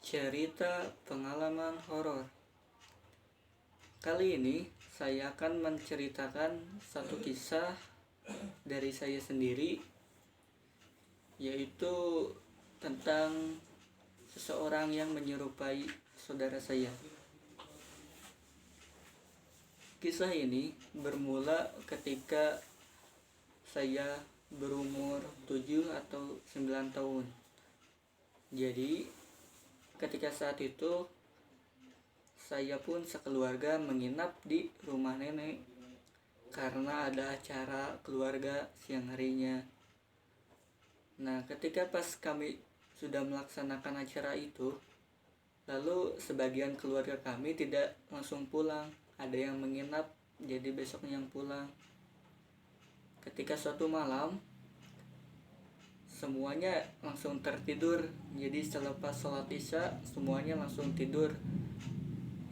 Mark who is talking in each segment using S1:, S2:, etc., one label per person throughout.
S1: Cerita pengalaman horor. Kali ini saya akan menceritakan satu kisah dari saya sendiri, yaitu tentang seseorang yang menyerupai saudara saya. Kisah ini bermula ketika saya berumur 7 atau 9 tahun. Jadi ketika saat itu saya pun sekeluarga menginap di rumah nenek karena ada acara keluarga siang harinya. Nah, ketika pas kami sudah melaksanakan acara itu, lalu sebagian keluarga kami tidak langsung pulang, ada yang menginap jadi besoknya yang pulang. Ketika suatu malam semuanya langsung tertidur, jadi selepas sholat isya semuanya langsung tidur.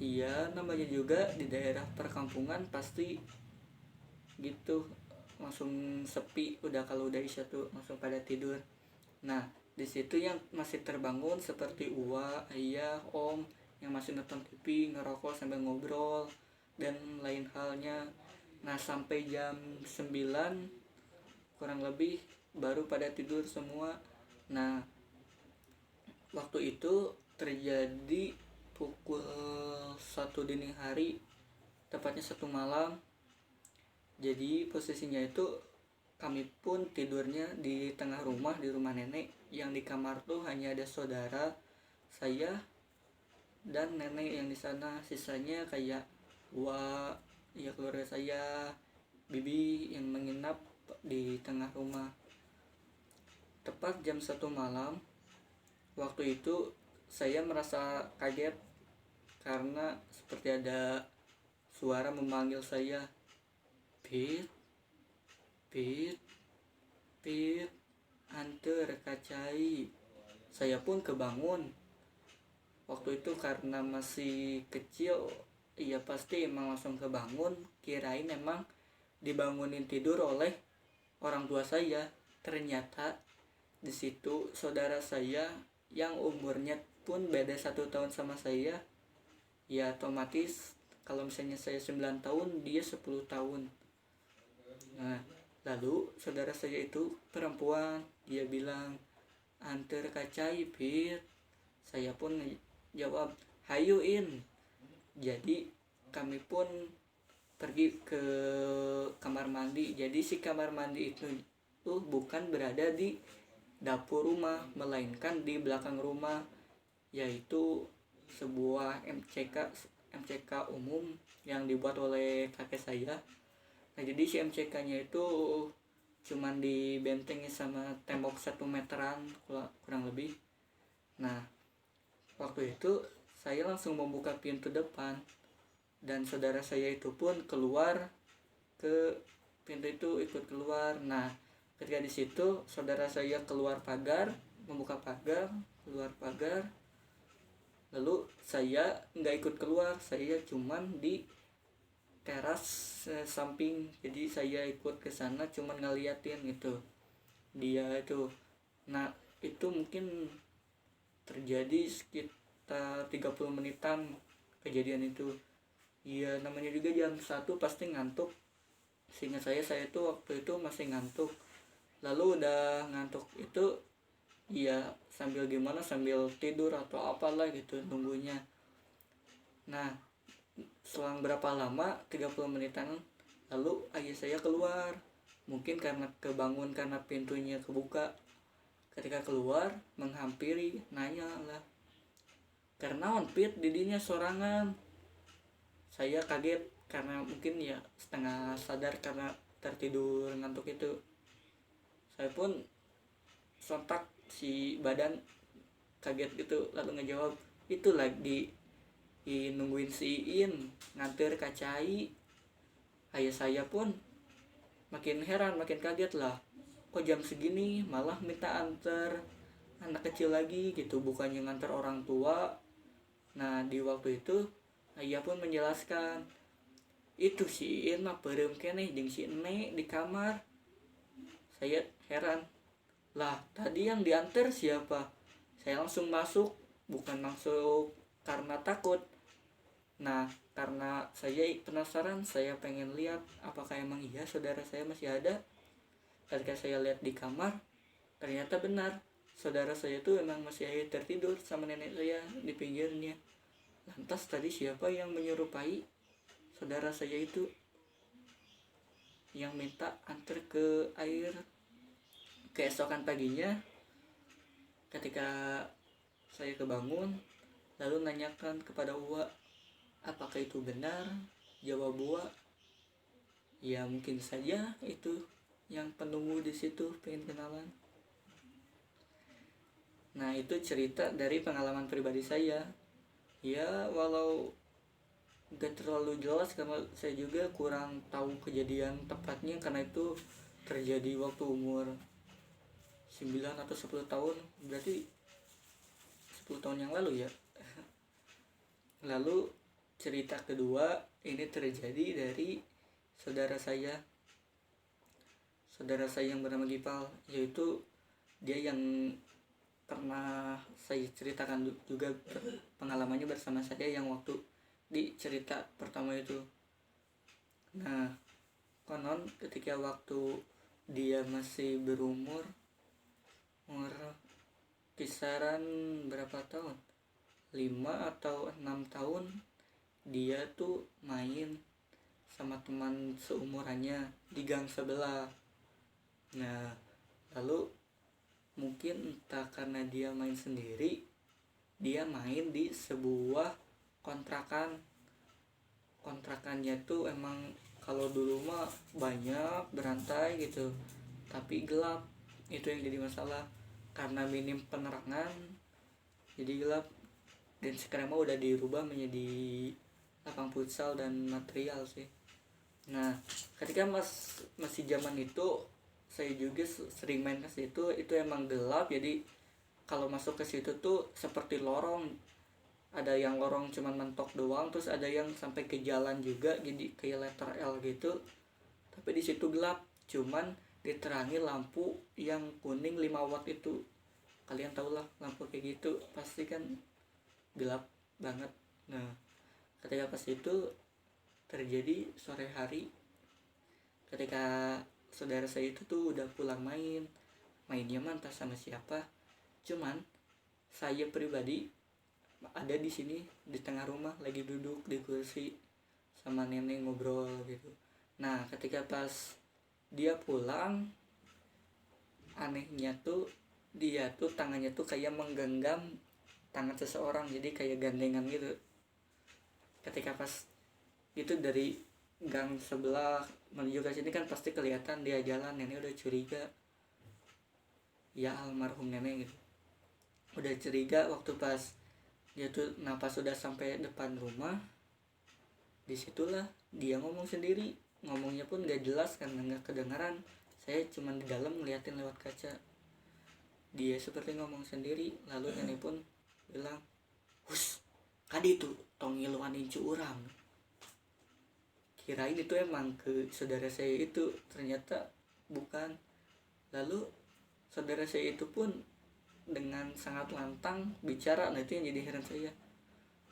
S1: Iya, namanya juga di daerah perkampungan pasti gitu, langsung sepi udah kalau udah isya tuh langsung pada tidur. Nah, di situ yang masih terbangun seperti uwa, ayah, om yang masih nonton TV, ngerokok sambil ngobrol dan lain halnya. Nah, sampai jam 9 kurang lebih baru pada tidur semua. Nah, waktu itu terjadi pukul 1 dini hari, tepatnya 1 malam. Jadi posisinya itu kami pun tidurnya di tengah rumah, di rumah nenek, yang di kamar tuh hanya ada saudara saya dan nenek yang di sana. Sisanya kayak ya keluarga saya, bibi yang menginap di tengah rumah. Tepat jam 1 malam, waktu itu saya merasa kaget karena seperti ada suara memanggil saya, "Pit, Pit, Pit, anter kacai." Saya pun kebangun. Waktu itu karena masih kecil, ya pasti emang langsung kebangun, kirain emang dibangunin tidur oleh orang tua saya. Ternyata di situ saudara saya yang umurnya pun beda 1 tahun sama saya. Ya otomatis kalau misalnya saya 9 tahun, dia 10 tahun. Nah, lalu saudara saya itu perempuan, dia bilang, "Anter kacai, Pit." Saya pun jawab, "Hayuin." Jadi kami pun pergi ke kamar mandi. Jadi si kamar mandi itu tuh bukan berada di dapur rumah, melainkan di belakang rumah, yaitu sebuah MCK umum yang dibuat oleh kakek saya. Nah, jadi si MCK-nya itu cuman dibentengi sama tembok 1 meteran kurang lebih. Nah, waktu itu saya langsung membuka pintu depan dan saudara saya itu pun keluar ke pintu itu, ikut keluar. Nah, ketika di situ saudara saya keluar pagar, membuka pagar, keluar pagar. Lalu saya nggak ikut keluar, saya cuman di teras samping. Jadi saya ikut ke sana cuman ngeliatin gitu dia itu. Nah, itu mungkin terjadi sekitar 30 menitan kejadian itu. Ya namanya juga jam 1 pasti ngantuk. Seingat saya tuh waktu itu masih ngantuk. Lalu udah ngantuk itu ya sambil gimana, sambil tidur atau apalah gitu nunggunya. Nah, selang berapa lama, 30 menitan, lalu ayah saya keluar. Mungkin karena kebangun karena pintunya kebuka. Ketika keluar menghampiri, nanya lah, "Karena Pit didinya sorangan." Saya kaget karena mungkin ya setengah sadar karena tertidur ngantuk itu. Saya pun sontak si badan kaget gitu, lalu ngejawab, "Itu lagi nungguin si Iin nganter kacai." Ayah saya pun makin heran, makin kaget lah, kok jam segini malah minta antar anak kecil lagi gitu, bukannya ngantar orang tua. Nah, di waktu itu ayah pun menjelaskan, "Itu si Iin mah perem keneh jeung si Ene di kamar." Saya heran, lah tadi yang diantar siapa? Saya langsung masuk bukan masuk karena takut. Nah, karena saya penasaran, saya pengen lihat apakah emang iya saudara saya masih ada. Ketika saya lihat di kamar, ternyata benar, saudara saya itu emang masih tertidur sama nenek saya di pinggirnya. Lantas tadi siapa yang menyerupai saudara saya itu, yang minta antar ke air? Keesokan paginya ketika saya kebangun, lalu nanyakan kepada Uwa, apakah itu benar? Jawab Uwa, ya mungkin saja itu yang penunggu di situ pengen kenalan. Nah, itu cerita dari pengalaman pribadi saya. Ya, walau gak terlalu jelas karena saya juga kurang tahu kejadian tepatnya, karena itu terjadi waktu umur 9 atau 10 tahun, berarti 10 tahun yang lalu ya. Lalu cerita kedua ini terjadi dari saudara saya yang bernama Gipal, yaitu dia yang pernah saya ceritakan juga pengalamannya bersama saya yang waktu di cerita pertama itu. Nah, konon ketika waktu dia masih berumur kisaran berapa tahun, 5 atau 6 tahun, dia tuh main sama teman seumurannya di gang sebelah. Nah, lalu mungkin entah karena dia main sendiri, dia main di sebuah kontrakannya tuh emang kalau dulu mah banyak berantai gitu, tapi gelap. Itu yang jadi masalah, karena minim penerangan jadi gelap. Dan sekarang mah udah dirubah menjadi lapang futsal dan material sih. Nah, ketika masih zaman itu saya juga sering main ke situ. Itu emang gelap, jadi kalau masuk ke situ tuh seperti lorong. Ada yang lorong cuman mentok doang, terus ada yang sampai ke jalan juga, jadi kayak letter L gitu. Tapi di situ gelap, cuman diterangi lampu yang kuning 5 watt itu. Kalian tau lah lampu kayak gitu pasti kan gelap banget. Nah, ketika pas itu terjadi sore hari, ketika saudara saya itu tuh udah pulang mainnya mantap sama siapa, cuman saya pribadi ada di sini di tengah rumah lagi duduk di kursi sama nenek ngobrol gitu. Nah, ketika pas dia pulang, anehnya tuh dia tuh tangannya tuh kayak menggenggam tangan seseorang, jadi kayak gandengan gitu. Ketika pas itu dari gang sebelah menuju ke sini kan pasti kelihatan dia jalan, nenek udah curiga. Ya almarhum nenek gitu, udah curiga waktu pas dia tuh napas sudah sampai depan rumah. Disitulah dia ngomong sendiri, ngomongnya pun gak jelas karena gak kedengaran, saya cuma di dalam ngeliatin lewat kaca. Dia seperti ngomong sendiri, lalu nenek pun bilang, "Hus, kadi itu tong ngiluan incu urang." Kirain itu emang ke saudara saya itu, ternyata bukan. Lalu saudara saya itu pun dengan sangat lantang bicara. Nah, itu yang jadi heran saya.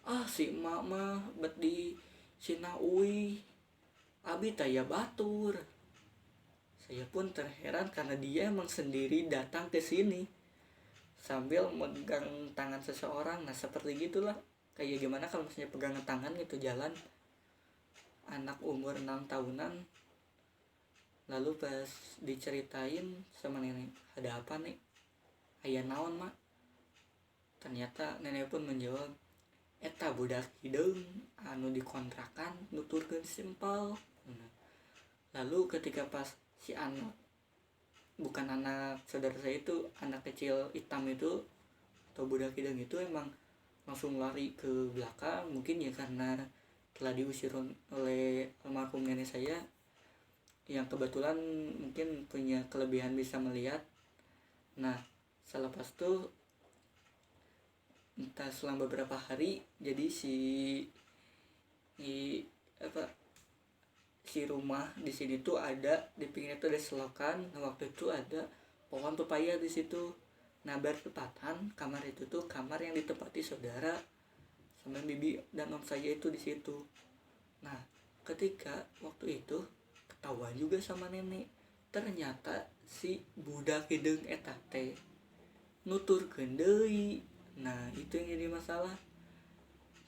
S1: "Ah, si emak mah bet di Cina uwi, abi taya batur." Saya pun terheran karena dia emang sendiri datang ke sini sambil megang tangan seseorang. Nah, seperti gitulah, kayak gimana kalau misalnya pegangan tangan gitu jalan anak umur 6 tahunan. Lalu pas diceritain sama nenek, "Ada apa nih? Aya naon mak?" Ternyata nenek pun menjawab, "Eta budak hideung anu dikontrakan nuturkeun simpel." Lalu ketika pas si anak, bukan anak saudara saya itu, anak kecil hitam itu atau budak hideung itu emang langsung lari ke belakang, mungkin ya karena telah diusir oleh almarhum nenek saya yang kebetulan mungkin punya kelebihan bisa melihat. Nah, selepas itu entah selama beberapa hari, jadi si rumah di sini tuh ada di pinggirnya tuh ada selokan. Nah, waktu itu ada pohon pepaya di situ. Nah bertepatan kamar itu tuh kamar yang ditempati saudara sama bibi dan om saya itu di situ. Nah ketika waktu itu ketahuan juga sama nenek, ternyata si budak hidung eta teh nuturkeun deui. Nah itu yang jadi masalah.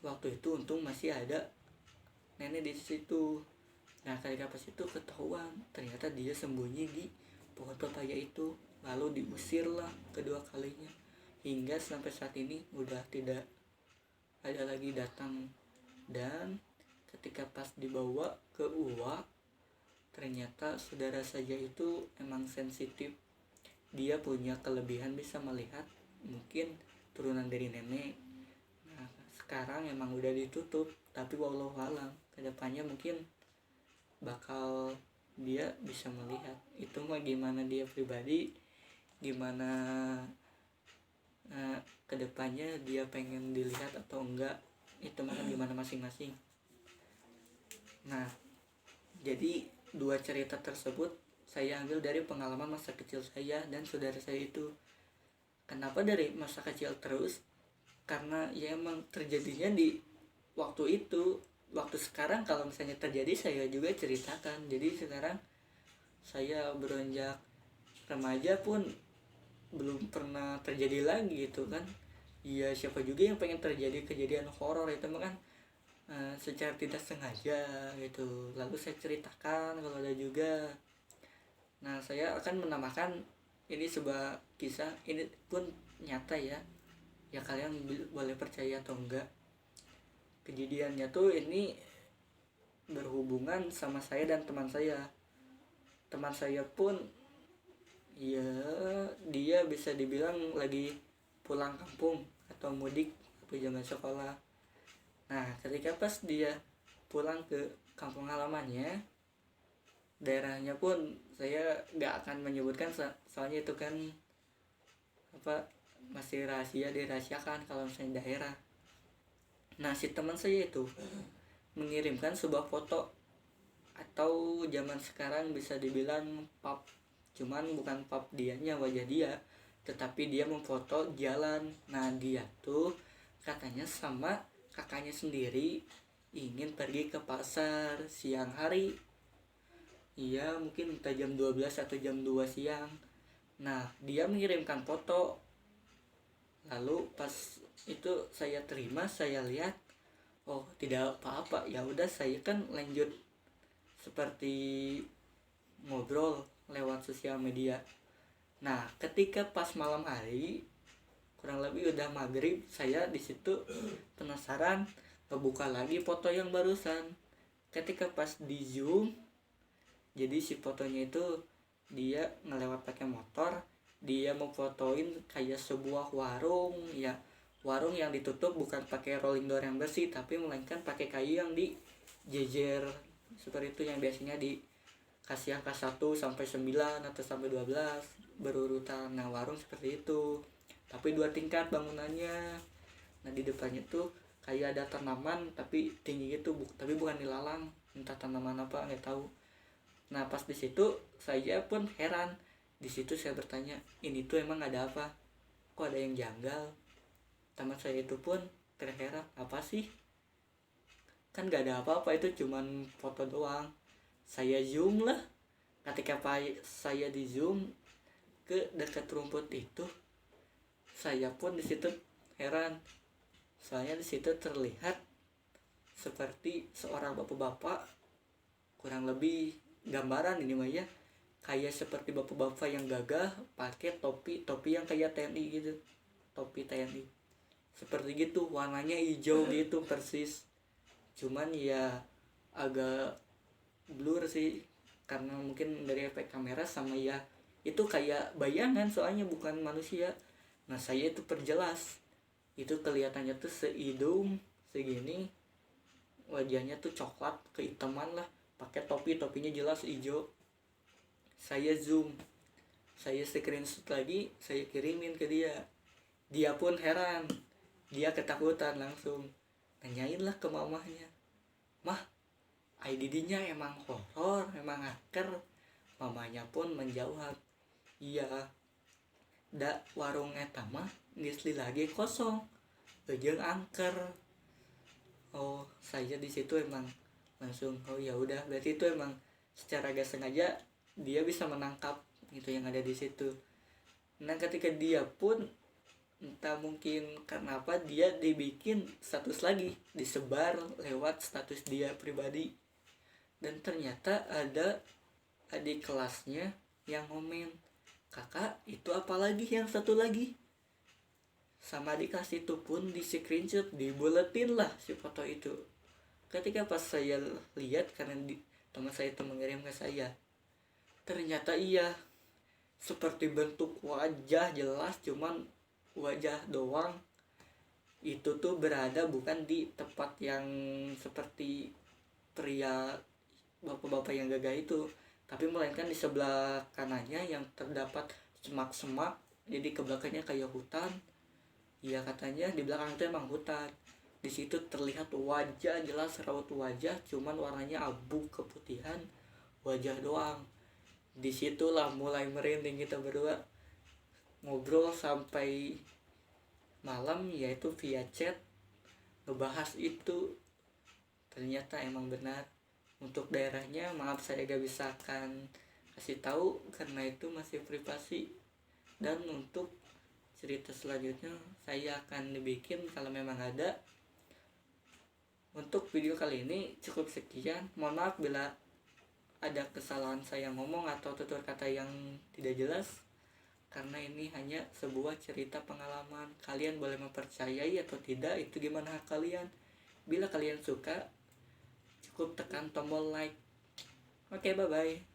S1: Waktu itu untung masih ada nenek di situ. Nah ketika pas itu ketahuan, ternyata dia sembunyi di pohon pepaya itu. Lalu diusirlah kedua kalinya. Hingga sampai saat ini udah tidak ada lagi datang. Dan ketika pas dibawa ke UWA, ternyata saudara saya itu emang sensitif. Dia punya kelebihan bisa melihat mungkin turunan dari nenek. Nah sekarang emang udah ditutup, tapi wallahualam kedepannya mungkin bakal dia bisa melihat. Itu mah gimana dia pribadi, gimana kedepannya dia pengen dilihat atau enggak, itu mah kan gimana masing-masing. Nah jadi dua cerita tersebut saya ambil dari pengalaman masa kecil saya dan saudara saya itu. Kenapa dari masa kecil terus? Karena ya emang terjadinya di waktu itu. Waktu sekarang kalau misalnya terjadi saya juga ceritakan. Jadi sekarang saya beranjak remaja pun belum pernah terjadi lagi gitu kan. Ya siapa juga yang pengen terjadi kejadian horor itu mah kan secara tidak sengaja gitu. Lalu saya ceritakan kalau ada juga. Nah saya akan menambahkan ini sebuah kisah, ini pun nyata ya. Ya kalian boleh percaya atau enggak. Kejadiannya tuh ini berhubungan sama saya dan teman saya. Teman saya pun ya dia bisa dibilang lagi pulang kampung atau mudik waktu zaman sekolah. Nah ketika pas dia pulang ke kampung halamannya, daerahnya pun saya nggak akan menyebutkan soalnya itu kan apa masih rahasia, dirahasiakan kalau misalnya daerah. Nah si teman saya itu mengirimkan sebuah foto atau zaman sekarang bisa dibilang pap, cuman bukan pap dianya wajah dia, tetapi dia memfoto jalan. Nah dia tuh katanya sama kakaknya sendiri ingin pergi ke pasar siang hari. Iya mungkin entah jam 12 atau jam 2 siang. Nah dia mengirimkan foto. Lalu pas itu saya terima, saya lihat, oh tidak apa-apa, ya udah saya kan lanjut seperti ngobrol lewat sosial media. Nah ketika pas malam hari kurang lebih udah maghrib, saya di situ penasaran ngebuka lagi foto yang barusan. Ketika pas di zoom, jadi si fotonya itu dia ngelewat pakai motor, dia memfotoin kayak sebuah warung ya, warung yang ditutup bukan pakai rolling door yang bersih, tapi melainkan pakai kayu yang dijejer seperti itu, yang biasanya dikasih angka 1 sampai 9 atau sampai 12 berurutan. Nah warung seperti itu, tapi 2 tingkat bangunannya. Nah di depannya tuh kayak ada tanaman tapi tinggi gitu, tapi bukan dilalang, entah tanaman apa nggak tahu. Nah pas di situ saya pun heran. Di situ saya bertanya, ini tuh emang ada apa? Kok ada yang janggal? Teman saya itu pun terheran, apa sih? Kan gak ada apa-apa, itu cuman foto doang. Saya zoom lah. Ketika saya di zoom ke dekat rumput itu, saya pun di situ heran. Soalnya di situ terlihat seperti seorang bapak-bapak, kurang lebih gambaran ini mah ya, kayak seperti bapak-bapak yang gagah pakai topi yang kayak TNI gitu, topi TNI seperti gitu, warnanya hijau gitu persis. Cuman ya agak blur sih karena mungkin dari efek kamera sama ya itu kayak bayangan soalnya bukan manusia. Nah saya itu perjelas, itu kelihatannya tuh sehidung segini, wajahnya tuh coklat kehitaman lah, pakai topinya jelas hijau. Saya zoom, saya screenshot lagi, saya kirimin ke dia. Dia pun heran, dia ketakutan, langsung nanyain lah ke mamahnya, mah IDD-nya emang horor, emang hacker? Mamanya pun menjawab, iya da warung eta mah geus lagi kosong jeung angker. Oh saya di situ emang langsung oh ya udah berarti itu emang secara gak sengaja dia bisa menangkap gitu yang ada di situ. Nah ketika dia pun entah mungkin karena apa dia dibikin status lagi disebar lewat status dia pribadi, dan ternyata ada adik kelasnya yang komen, kakak itu apalagi yang satu lagi, sama adik kelas itu pun di screenshot dibuletin lah si foto itu. Ketika pas saya lihat karena teman saya itu mengirim ke saya, ternyata iya seperti bentuk wajah jelas cuman wajah doang. Itu tuh berada bukan di tempat yang seperti pria bapak-bapak yang gagah itu, tapi melainkan di sebelah kanannya yang terdapat semak-semak, jadi ke belakangnya kayak hutan. Ya katanya di belakang itu emang hutan. Di situ terlihat wajah jelas, raut wajah cuman warnanya abu keputihan, wajah doang. Disitulah mulai merinding kita berdua, ngobrol sampai malam yaitu via chat ngebahas itu. Ternyata emang benar untuk daerahnya, maaf saya gak bisa akan kasih tahu karena itu masih privasi, dan untuk cerita selanjutnya saya akan dibikin kalau memang ada. Untuk video kali ini cukup sekian, mohon maaf bila ada kesalahan saya ngomong atau tutur kata yang tidak jelas, karena ini hanya sebuah cerita pengalaman. Kalian boleh mempercayai atau tidak, itu gimana hak kalian. Bila kalian suka, cukup tekan tombol like. Oke, bye-bye.